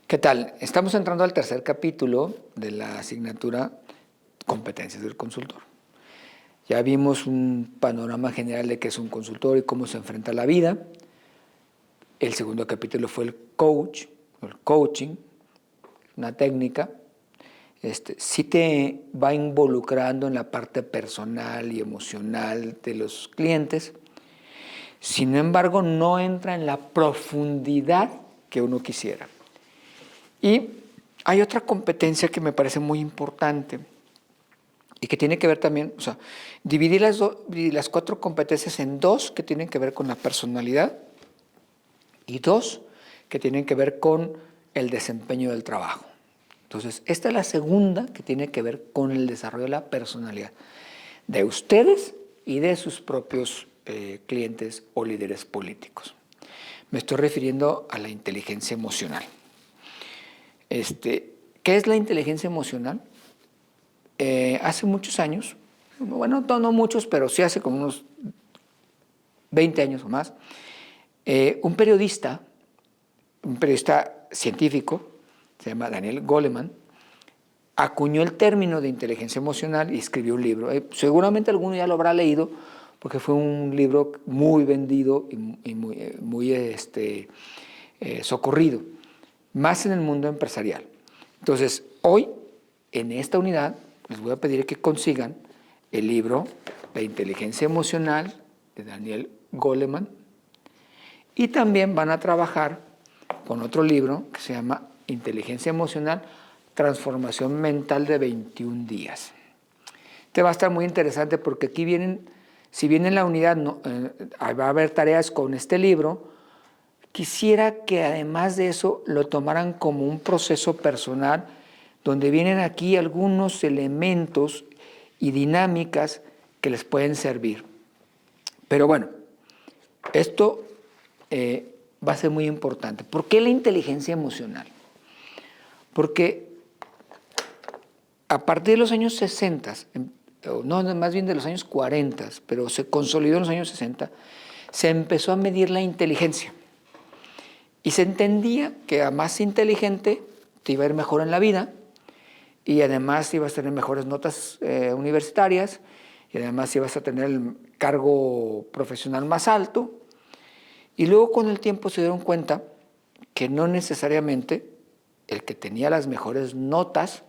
¿Qué tal? Estamos entrando al tercer capítulo de la asignatura Competencias del consultor. Ya vimos un panorama general de qué es un consultor y cómo se enfrenta a la vida. El segundo capítulo fue el coaching, una técnica. Sí te va involucrando en la parte personal y emocional de los clientes. Sin embargo, no entra en la profundidad que uno quisiera. Y hay otra competencia que me parece muy importante y que tiene que ver también, dividir las cuatro competencias en dos que tienen que ver con la personalidad y dos que tienen que ver con el desempeño del trabajo. Entonces, esta es la segunda que tiene que ver con el desarrollo de la personalidad de ustedes y de sus propios clientes o líderes políticos. Me estoy refiriendo a la inteligencia emocional. ¿Qué es la inteligencia emocional? Hace muchos años, bueno, no muchos, pero sí hace como unos 20 años o más, un periodista científico, se llama Daniel Goleman, acuñó el término de inteligencia emocional y escribió un libro. Seguramente alguno ya lo habrá leído, porque fue un libro muy vendido y muy socorrido, más en el mundo empresarial. Entonces, hoy, en esta unidad, les voy a pedir que consigan el libro La inteligencia emocional de Daniel Goleman y también van a trabajar con otro libro que se llama Inteligencia emocional, transformación mental de 21 días. Este va a estar muy interesante porque aquí vienen, si bien en la unidad va a haber tareas con este libro, quisiera que además de eso lo tomaran como un proceso personal donde vienen aquí algunos elementos y dinámicas que les pueden servir. Pero bueno, esto va a ser muy importante. ¿Por qué la inteligencia emocional? Porque a partir de los años 60, no, más bien de los años 40, pero se consolidó en los años 60, se empezó a medir la inteligencia. Y se entendía que a más inteligente te iba a ir mejor en la vida y además ibas a tener mejores notas universitarias y además ibas a tener el cargo profesional más alto. Y luego con el tiempo se dieron cuenta que no necesariamente el que tenía las mejores notas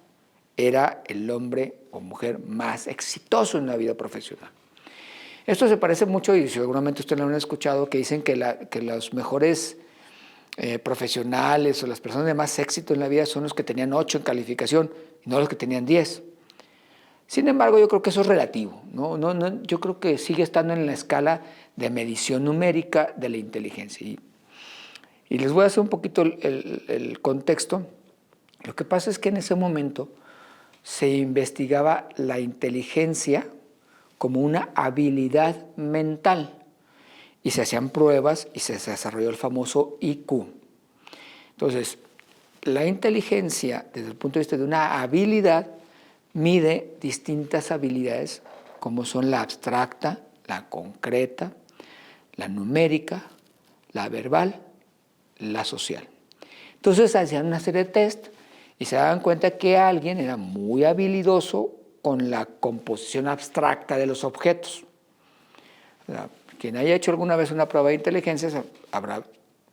era el hombre o mujer más exitoso en la vida profesional. Esto se parece mucho, y seguramente ustedes lo han escuchado, que dicen que los mejores profesionales o las personas de más éxito en la vida son los que tenían 8 en calificación y no los que tenían 10. Sin embargo, yo creo que eso es relativo, ¿no? Yo creo que sigue estando en la escala de medición numérica de la inteligencia. Y les voy a hacer un poquito el contexto. Lo que pasa es que en ese momento se investigaba la inteligencia como una habilidad mental y se hacían pruebas y se desarrolló el famoso IQ. Entonces, la inteligencia, desde el punto de vista de una habilidad, mide distintas habilidades como son la abstracta, la concreta, la numérica, la verbal, la social. Entonces hacían una serie de test y se daban cuenta que alguien era muy habilidoso con la composición abstracta de los objetos. O sea, quien haya hecho alguna vez una prueba de inteligencia habrá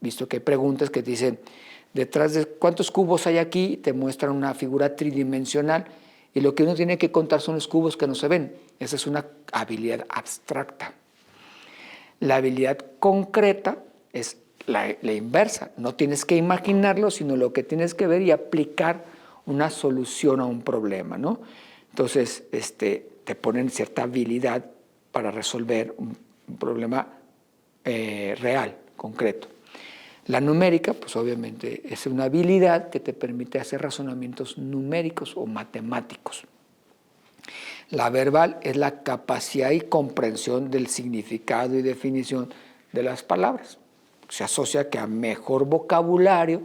visto que hay preguntas que dicen, detrás de cuántos cubos hay aquí, te muestran una figura tridimensional y lo que uno tiene que contar son los cubos que no se ven. Esa es una habilidad abstracta. La habilidad concreta es la inversa. No tienes que imaginarlo, sino lo que tienes que ver y aplicar una solución a un problema, ¿no? Entonces, te ponen cierta habilidad para resolver un problema real, concreto. La numérica, pues obviamente, es una habilidad que te permite hacer razonamientos numéricos o matemáticos. La verbal es la capacidad y comprensión del significado y definición de las palabras. Se asocia que a mejor vocabulario,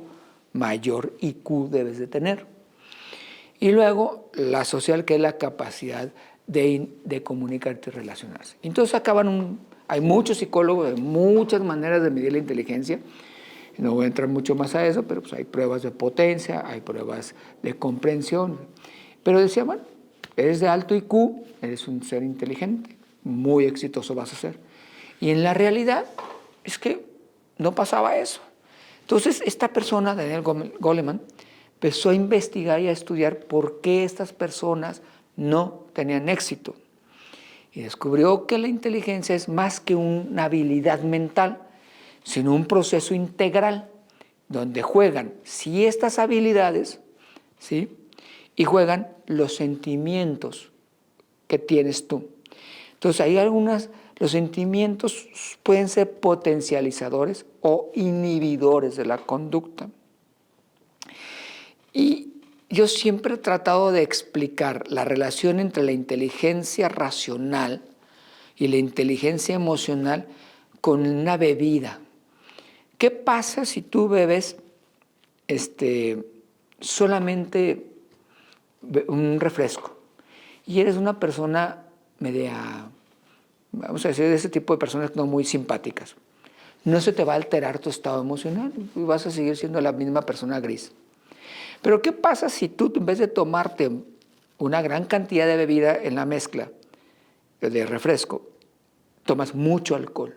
mayor IQ debes de tener. Y luego la social, que es la capacidad de comunicarte y relacionarse. Entonces hay muchos psicólogos, hay muchas maneras de medir la inteligencia. No voy a entrar mucho más a eso, pero pues hay pruebas de potencia, hay pruebas de comprensión. Pero decía, bueno, eres de alto IQ, eres un ser inteligente, muy exitoso vas a ser. Y en la realidad es que no pasaba eso. Entonces, esta persona, Daniel Goleman, empezó a investigar y a estudiar por qué estas personas no tenían éxito. Y descubrió que la inteligencia es más que una habilidad mental, sino un proceso integral donde juegan sí estas habilidades, ¿sí? Y juegan los sentimientos que tienes tú. Entonces hay los sentimientos pueden ser potencializadores o inhibidores de la conducta. Y yo siempre he tratado de explicar la relación entre la inteligencia racional y la inteligencia emocional con una bebida. ¿Qué pasa si tú bebes solamente un refresco y eres una persona media, vamos a decir, de ese tipo de personas no muy simpáticas? No se te va a alterar tu estado emocional y vas a seguir siendo la misma persona gris. Pero ¿qué pasa si tú, en vez de tomarte una gran cantidad de bebida en la mezcla de refresco, tomas mucho alcohol?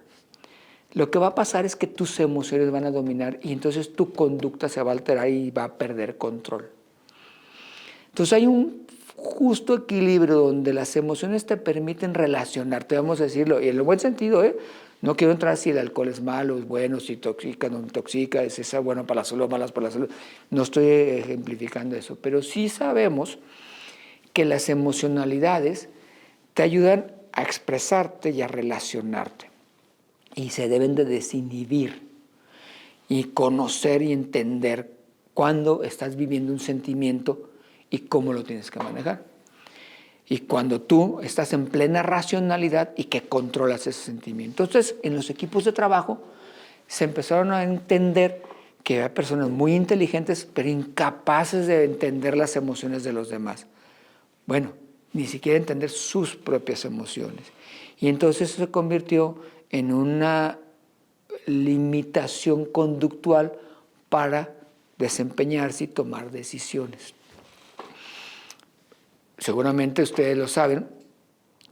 Lo que va a pasar es que tus emociones van a dominar y entonces tu conducta se va a alterar y va a perder control. Entonces hay un justo equilibrio donde las emociones te permiten relacionarte, vamos a decirlo, y en el buen sentido, no quiero entrar si el alcohol es malo, es bueno, si intoxica, no intoxica, si es bueno para la salud o malas para la salud. No estoy ejemplificando eso, pero sí sabemos que las emocionalidades te ayudan a expresarte y a relacionarte. Y se deben de desinhibir y conocer y entender cuándo estás viviendo un sentimiento y cómo lo tienes que manejar. Y cuando tú estás en plena racionalidad y que controlas ese sentimiento. Entonces, en los equipos de trabajo se empezaron a entender que había personas muy inteligentes, pero incapaces de entender las emociones de los demás. Bueno, ni siquiera entender sus propias emociones. Y entonces eso se convirtió en una limitación conductual para desempeñarse y tomar decisiones. Seguramente ustedes lo saben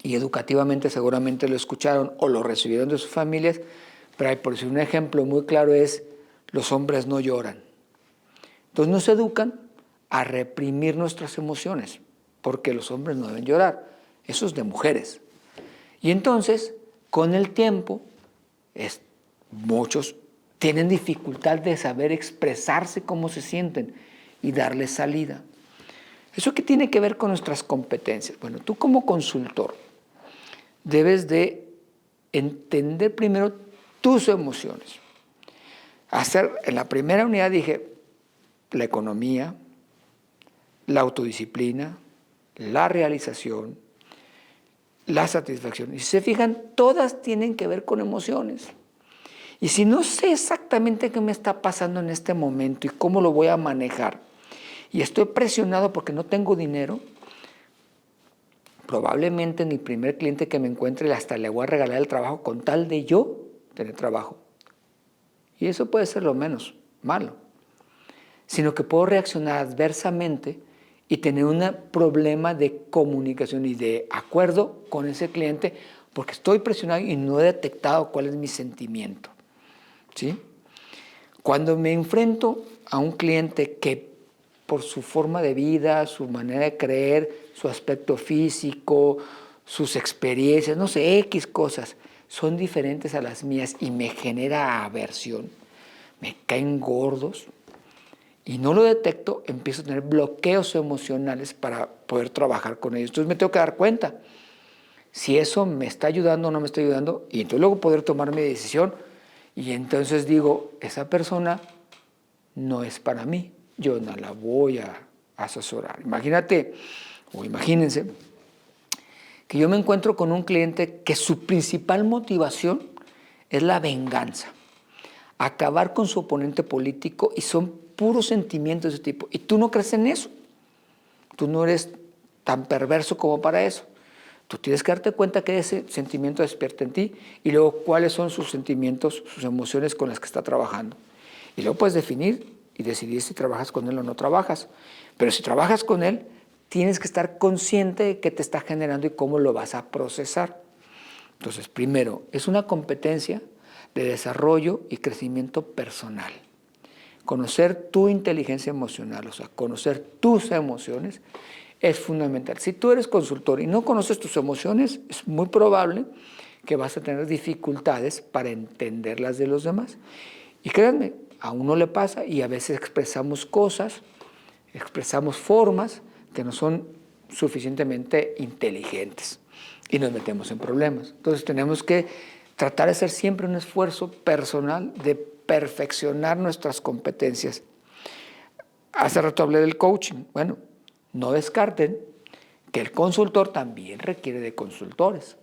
y educativamente seguramente lo escucharon o lo recibieron de sus familias, pero hay, por decir un ejemplo muy claro es, los hombres no lloran. Entonces nos educan a reprimir nuestras emociones, porque los hombres no deben llorar, eso es de mujeres. Y entonces, con el tiempo, muchos tienen dificultad de saber expresarse cómo se sienten y darle salida. ¿Eso qué tiene que ver con nuestras competencias? Bueno, tú como consultor debes de entender primero tus emociones. En la primera unidad dije la economía, la autodisciplina, la realización, la satisfacción. Y si se fijan, todas tienen que ver con emociones. Y si no sé exactamente qué me está pasando en este momento y cómo lo voy a manejar, y estoy presionado porque no tengo dinero, probablemente en el primer cliente que me encuentre hasta le voy a regalar el trabajo con tal de yo tener trabajo. Y eso puede ser lo menos malo, sino que puedo reaccionar adversamente y tener un problema de comunicación y de acuerdo con ese cliente porque estoy presionado y no he detectado cuál es mi sentimiento. ¿Sí? Cuando me enfrento a un cliente que por su forma de vida, su manera de creer, su aspecto físico, sus experiencias, no sé, X cosas, son diferentes a las mías y me genera aversión, me caen gordos y no lo detecto, empiezo a tener bloqueos emocionales para poder trabajar con ellos. Entonces me tengo que dar cuenta si eso me está ayudando o no me está ayudando y entonces luego poder tomar mi decisión y entonces digo, esa persona no es para mí, yo no la voy a asesorar. Imagínate o imagínense que yo me encuentro con un cliente que su principal motivación es la venganza, acabar con su oponente político y son puros sentimientos de ese tipo. Y tú no crees en eso, tú no eres tan perverso como para eso. Tú tienes que darte cuenta que ese sentimiento despierta en ti y luego cuáles son sus sentimientos, sus emociones con las que está trabajando. Y luego puedes definir y decidir si trabajas con él o no trabajas. Pero si trabajas con él, tienes que estar consciente de qué te está generando y cómo lo vas a procesar. Entonces, primero, es una competencia de desarrollo y crecimiento personal. Conocer tu inteligencia emocional, o sea, conocer tus emociones, es fundamental. Si tú eres consultor y no conoces tus emociones, es muy probable que vas a tener dificultades para entender las de los demás. Y créanme, a uno le pasa y a veces expresamos cosas, expresamos formas que no son suficientemente inteligentes y nos metemos en problemas. Entonces tenemos que tratar de hacer siempre un esfuerzo personal de perfeccionar nuestras competencias. Hace rato hablé del coaching. Bueno, no descarten que el consultor también requiere de consultores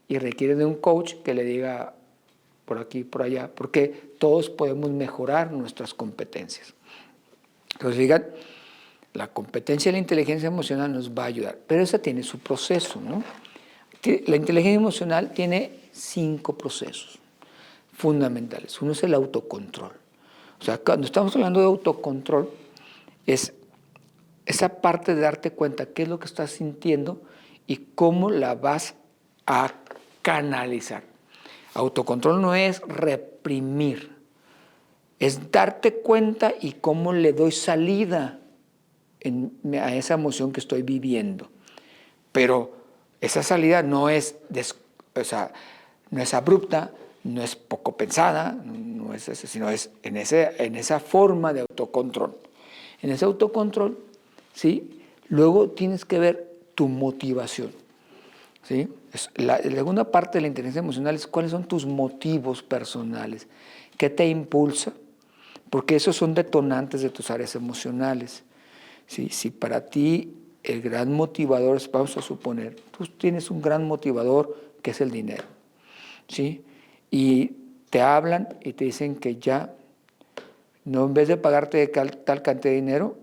y requiere de un coach que le diga por aquí, por allá, porque todos podemos mejorar nuestras competencias. Entonces, digan, la competencia de la inteligencia emocional nos va a ayudar, pero esa tiene su proceso, ¿no? La inteligencia emocional tiene 5 procesos fundamentales. Uno es el autocontrol. O sea, cuando estamos hablando de autocontrol, es esa parte de darte cuenta qué es lo que estás sintiendo y cómo la vas a canalizar. Autocontrol no es reprimir, es darte cuenta y cómo le doy salida a esa emoción que estoy viviendo. Pero esa salida no es, no es abrupta, no es poco pensada, no es eso, sino es en esa forma de autocontrol. En ese autocontrol, ¿sí? Luego tienes que ver tu motivación. ¿Sí? La segunda parte de la inteligencia emocional es cuáles son tus motivos personales, qué te impulsa, porque esos son detonantes de tus áreas emocionales. ¿Sí? Si para ti el gran motivador, vamos a suponer, tú tienes un gran motivador que es el dinero, ¿sí? Y te hablan y te dicen que ya, no, en vez de pagarte tal cantidad de dinero,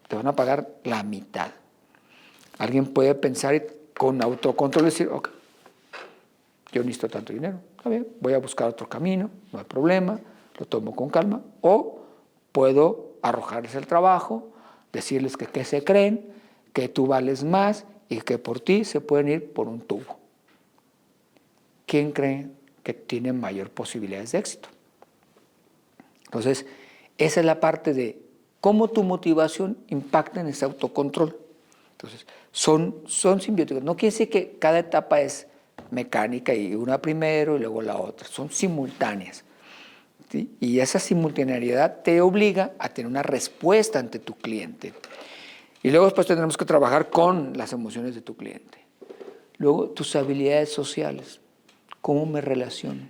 te van a pagar la mitad. Alguien puede pensar con autocontrol decir, ok, yo necesito tanto dinero, está bien, voy a buscar otro camino, no hay problema, lo tomo con calma, o puedo arrojarles el trabajo, decirles que qué se creen, que tú vales más y que por ti se pueden ir por un tubo. ¿Quién cree que tiene mayor posibilidades de éxito? Entonces, esa es la parte de cómo tu motivación impacta en ese autocontrol. Entonces, son simbióticos. No quiere decir que cada etapa es mecánica y una primero y luego la otra. Son simultáneas. ¿Sí? Y esa simultaneidad te obliga a tener una respuesta ante tu cliente. Y luego después tendremos que trabajar con las emociones de tu cliente. Luego, tus habilidades sociales. ¿Cómo me relaciono?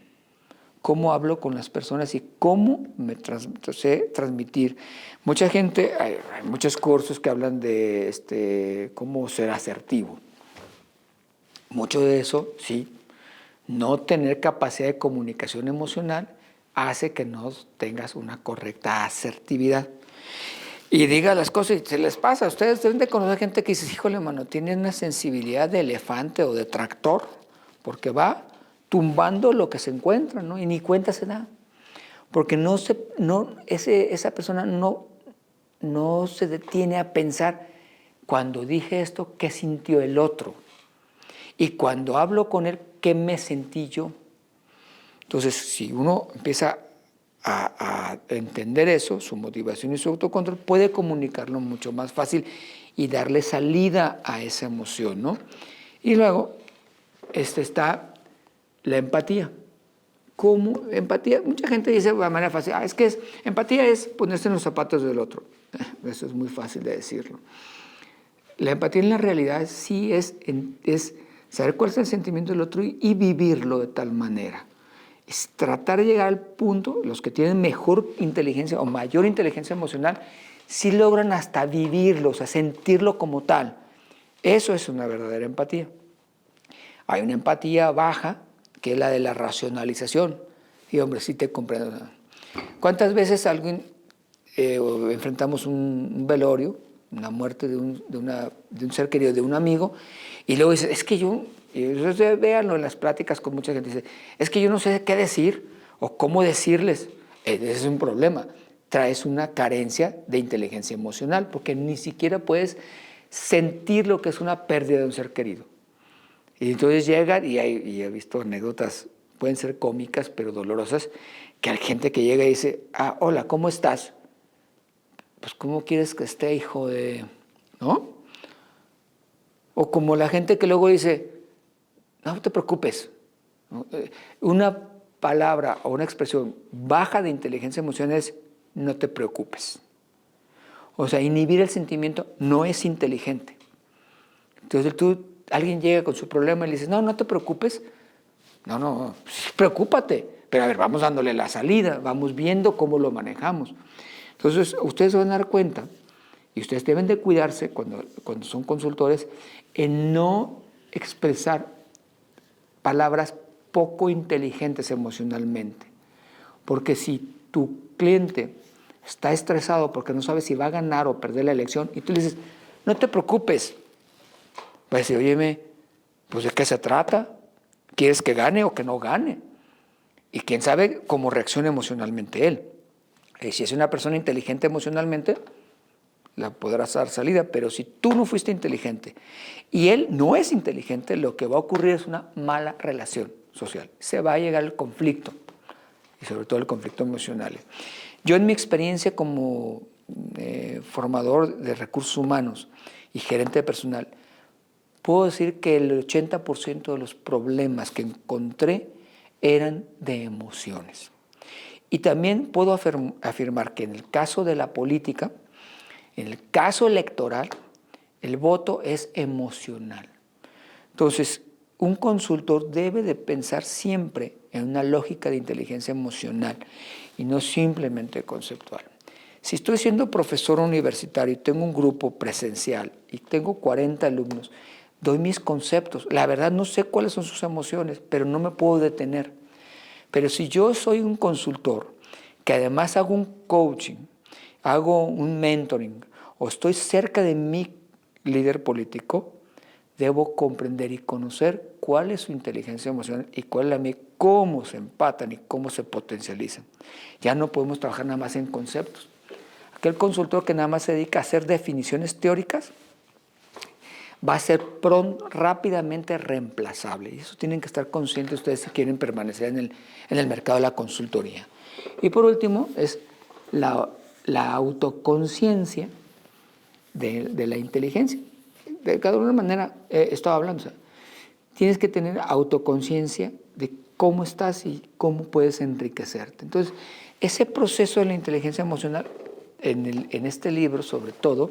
¿Cómo hablo con las personas y cómo me sé transmitir? Mucha gente, hay muchos cursos que hablan de cómo ser asertivo. Mucho de eso, sí, no tener capacidad de comunicación emocional hace que no tengas una correcta asertividad. Y diga las cosas y se les pasa. Ustedes deben de conocer gente que dice, híjole, mano, tiene una sensibilidad de elefante o de tractor, porque va tumbando lo que se encuentra, ¿no? Y ni cuenta se da. Porque esa persona no se detiene a pensar, cuando dije esto, ¿qué sintió el otro? Y cuando hablo con él, ¿qué me sentí yo? Entonces, si uno empieza a entender eso, su motivación y su autocontrol, puede comunicarlo mucho más fácil y darle salida a esa emoción, ¿no? Y luego está la empatía. ¿Cómo? Empatía, mucha gente dice de manera fácil, empatía es ponerse en los zapatos del otro. Eso es muy fácil de decirlo. La empatía en la realidad sí es saber cuál es el sentimiento del otro y vivirlo de tal manera. Es tratar de llegar al punto, los que tienen mejor inteligencia o mayor inteligencia emocional, sí logran hasta vivirlo, o sea, sentirlo como tal. Eso es una verdadera empatía. Hay una empatía baja, que es la de la racionalización. Y hombre, sí te comprendo. ¿Cuántas veces enfrentamos un velorio, una muerte de un ser querido, de un amigo, y luego dices, es que véanlo en las pláticas con mucha gente, dice, es que yo no sé qué decir o cómo decirles. Ese es un problema. traes una carencia de inteligencia emocional, porque ni siquiera puedes sentir lo que es una pérdida de un ser querido. Y entonces llegan, y he visto anécdotas, pueden ser cómicas, pero dolorosas, que hay gente que llega y dice, hola, ¿cómo estás? Pues, ¿cómo quieres que esté, hijo de...? ¿No? O como la gente que luego dice, no te preocupes. ¿No? Una palabra o una expresión baja de inteligencia emocional es, no te preocupes. O sea, inhibir el sentimiento no es inteligente. Entonces alguien llega con su problema y le dices, no te preocupes. No, preocúpate. Pero a ver, vamos dándole la salida, vamos viendo cómo lo manejamos. Entonces, ustedes se van a dar cuenta, y ustedes deben de cuidarse cuando son consultores, en no expresar palabras poco inteligentes emocionalmente. Porque si tu cliente está estresado porque no sabe si va a ganar o perder la elección, y tú le dices, no te preocupes, va a decir, óyeme, pues ¿de qué se trata? ¿Quieres que gane o que no gane? Y quién sabe cómo reacciona emocionalmente él. Y si es una persona inteligente emocionalmente, la podrás dar salida, pero si tú no fuiste inteligente y él no es inteligente, lo que va a ocurrir es una mala relación social. Se va a llegar al conflicto, y sobre todo el conflicto emocional. Yo en mi experiencia como formador de recursos humanos y gerente de personal, puedo decir que el 80% de los problemas que encontré eran de emociones. Y también puedo afirmar que en el caso de la política, en el caso electoral, el voto es emocional. Entonces, un consultor debe de pensar siempre en una lógica de inteligencia emocional y no simplemente conceptual. Si estoy siendo profesor universitario y tengo un grupo presencial y tengo 40 alumnos, doy mis conceptos. La verdad no sé cuáles son sus emociones, pero no me puedo detener. Pero si yo soy un consultor, que además hago un coaching, hago un mentoring, o estoy cerca de mi líder político, debo comprender y conocer cuál es su inteligencia emocional y cuál es la mía, cómo se empatan y cómo se potencializan. Ya no podemos trabajar nada más en conceptos. Aquel consultor que nada más se dedica a hacer definiciones teóricas va a ser rápidamente reemplazable. Y eso tienen que estar conscientes ustedes si quieren permanecer en el mercado de la consultoría. Y por último es la autoconciencia de la inteligencia. De cada manera estaba hablando. O sea, tienes que tener autoconciencia de cómo estás y cómo puedes enriquecerte. Entonces, ese proceso de la inteligencia emocional, en este libro sobre todo,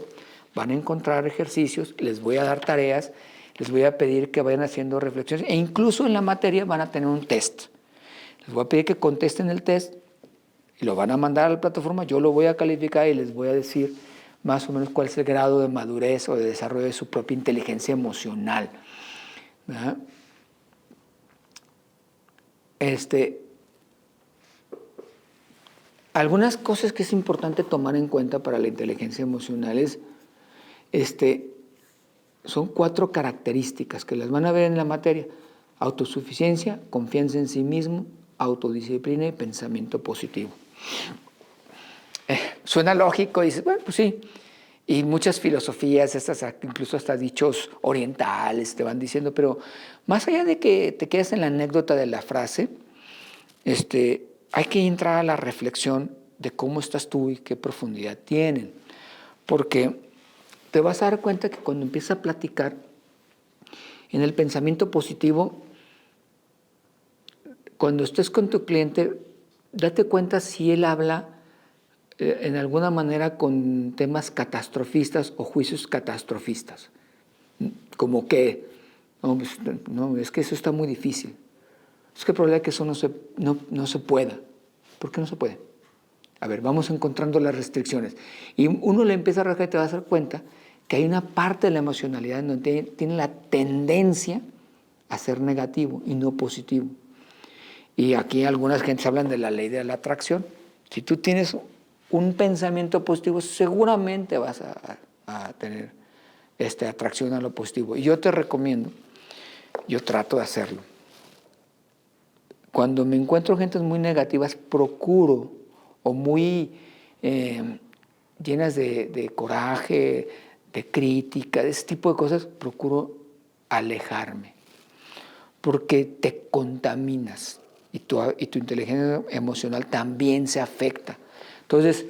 van a encontrar ejercicios, les voy a dar tareas, les voy a pedir que vayan haciendo reflexiones e incluso en la materia van a tener un test. Les voy a pedir que contesten el test y lo van a mandar a la plataforma, yo lo voy a calificar y les voy a decir más o menos cuál es el grado de madurez o de desarrollo de su propia inteligencia emocional. ¿Verdad? Algunas cosas que es importante tomar en cuenta para la inteligencia emocional es, son 4 características que las van a ver en la materia: autosuficiencia, confianza en sí mismo, autodisciplina y pensamiento positivo. Suena lógico, dices, bueno, pues sí. Y muchas filosofías, incluso hasta dichos orientales te van diciendo, pero más allá de que te quedes en la anécdota de la frase, hay que entrar a la reflexión de cómo estás tú y qué profundidad tienen. Porque te vas a dar cuenta que cuando empiezas a platicar en el pensamiento positivo, cuando estés con tu cliente, date cuenta si él habla en alguna manera con temas catastrofistas o juicios catastrofistas. Como que, no, es que eso está muy difícil. Es que el problema es que eso no se pueda. ¿Por qué no se puede? A ver, vamos encontrando las restricciones. Y uno le empieza a rascar y te vas a dar cuenta que hay una parte de la emocionalidad en donde tiene la tendencia a ser negativo y no positivo. Y aquí algunas gentes hablan de la ley de la atracción. Si tú tienes un pensamiento positivo, seguramente vas a tener atracción a lo positivo. Y yo te recomiendo, yo trato de hacerlo. Cuando me encuentro gentes muy negativas, procuro o muy llenas de coraje, de crítica, de ese tipo de cosas, procuro alejarme, porque te contaminas y tu inteligencia emocional también se afecta. Entonces,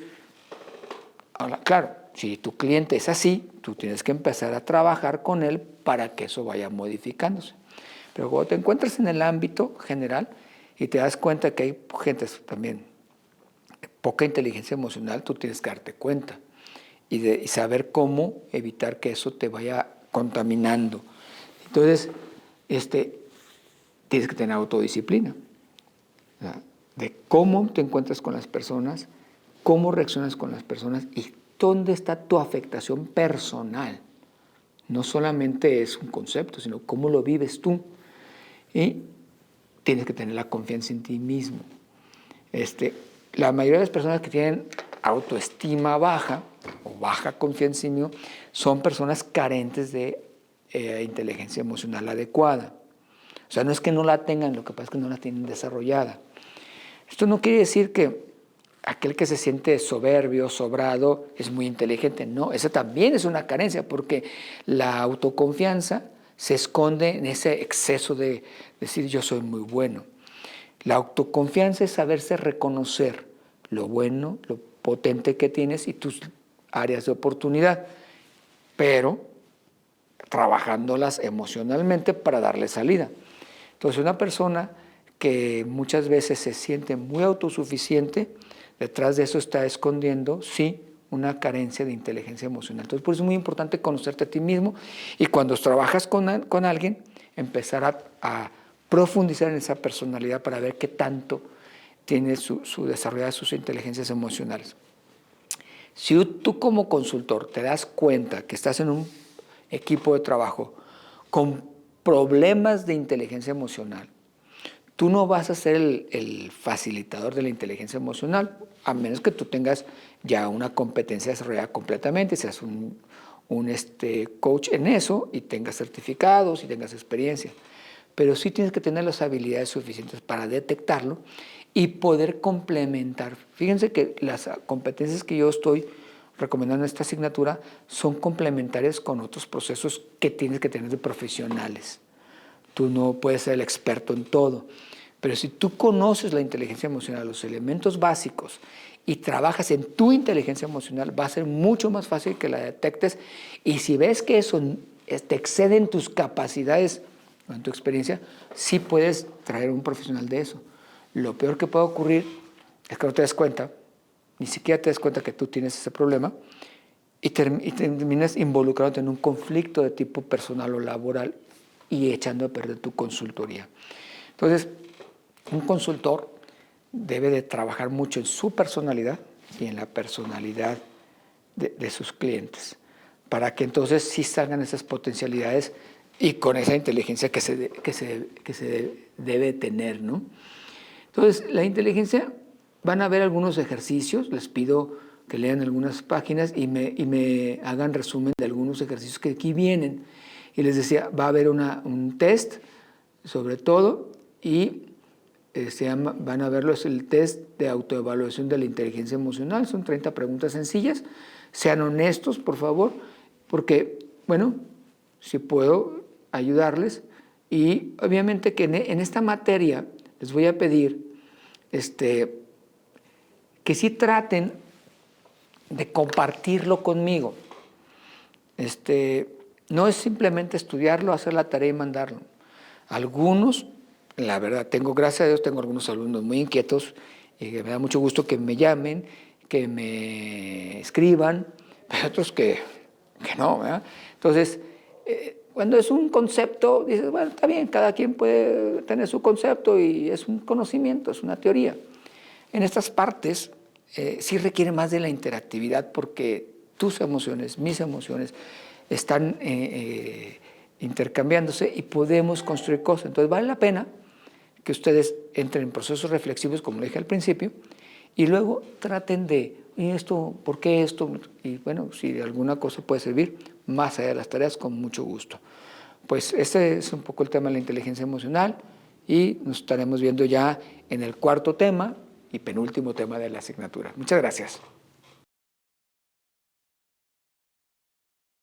ahora, claro, si tu cliente es así, tú tienes que empezar a trabajar con él para que eso vaya modificándose. Pero cuando te encuentras en el ámbito general y te das cuenta que hay gente también de poca inteligencia emocional, tú tienes que darte cuenta y saber cómo evitar que eso te vaya contaminando. Entonces, tienes que tener autodisciplina, ¿verdad? De cómo te encuentras con las personas, cómo reaccionas con las personas y dónde está tu afectación personal. No solamente es un concepto, sino cómo lo vives tú. Y tienes que tener la confianza en ti mismo. La mayoría de las personas que tienen autoestima baja o baja confianza en sí mismo son personas carentes de inteligencia emocional adecuada. O sea, no es que no la tengan, lo que pasa es que no la tienen desarrollada. Esto no quiere decir que aquel que se siente soberbio, sobrado, es muy inteligente. No, esa también es una carencia, porque la autoconfianza se esconde en ese exceso de decir yo soy muy bueno. La autoconfianza es saberse reconocer lo bueno, lo potente que tienes y tus áreas de oportunidad, pero trabajándolas emocionalmente para darle salida. Entonces, una persona que muchas veces se siente muy autosuficiente, detrás de eso está escondiendo, sí, una carencia de inteligencia emocional. Entonces, por eso es muy importante conocerte a ti mismo y cuando trabajas con alguien, empezar a profundizar en esa personalidad para ver qué tanto tiene su desarrollada sus inteligencias emocionales. Si tú como consultor te das cuenta que estás en un equipo de trabajo con problemas de inteligencia emocional, tú no vas a ser el facilitador de la inteligencia emocional, a menos que tú tengas ya una competencia desarrollada completamente, seas un coach en eso y tengas certificados y tengas experiencia. Pero sí tienes que tener las habilidades suficientes para detectarlo y poder complementar. Fíjense que las competencias que yo estoy recomendando en esta asignatura son complementarias con otros procesos que tienes que tener de profesionales. Tú no puedes ser el experto en todo, pero si tú conoces la inteligencia emocional, los elementos básicos, y trabajas en tu inteligencia emocional, va a ser mucho más fácil que la detectes. Y si ves que eso te excede en tus capacidades o en tu experiencia, sí puedes traer un profesional de eso. Lo peor que puede ocurrir es que no te das cuenta, ni siquiera te das cuenta que tú tienes ese problema y terminas involucrándote en un conflicto de tipo personal o laboral y echando a perder tu consultoría. Entonces, un consultor debe de trabajar mucho en su personalidad y en la personalidad de sus clientes, para que entonces sí salgan esas potencialidades y con esa inteligencia que se debe tener, ¿no? Entonces, la inteligencia, van a ver algunos ejercicios, les pido que lean algunas páginas y me hagan resumen de algunos ejercicios que aquí vienen. Y les decía, va a haber un test sobre todo y van a verlo, es el test de autoevaluación de la inteligencia emocional. Son 30 preguntas sencillas. Sean honestos, por favor, porque, bueno, si puedo ayudarles. Y obviamente que en esta materia les voy a pedir que sí traten de compartirlo conmigo. No es simplemente estudiarlo, hacer la tarea y mandarlo. Algunos, la verdad, gracias a Dios, tengo algunos alumnos muy inquietos y me da mucho gusto que me llamen, que me escriban, pero otros que no, ¿verdad? Entonces, cuando es un concepto, dices, bueno, está bien, cada quien puede tener su concepto y es un conocimiento, es una teoría. En estas partes sí requiere más de la interactividad porque tus emociones, mis emociones, están intercambiándose y podemos construir cosas. Entonces vale la pena que ustedes entren en procesos reflexivos, como lo dije al principio, y luego traten de, ¿y esto? ¿Por qué esto? Y bueno, si alguna cosa puede servir, más allá de las tareas, con mucho gusto. Pues este es un poco el tema de la inteligencia emocional y nos estaremos viendo ya en el cuarto tema y penúltimo tema de la asignatura. Muchas gracias.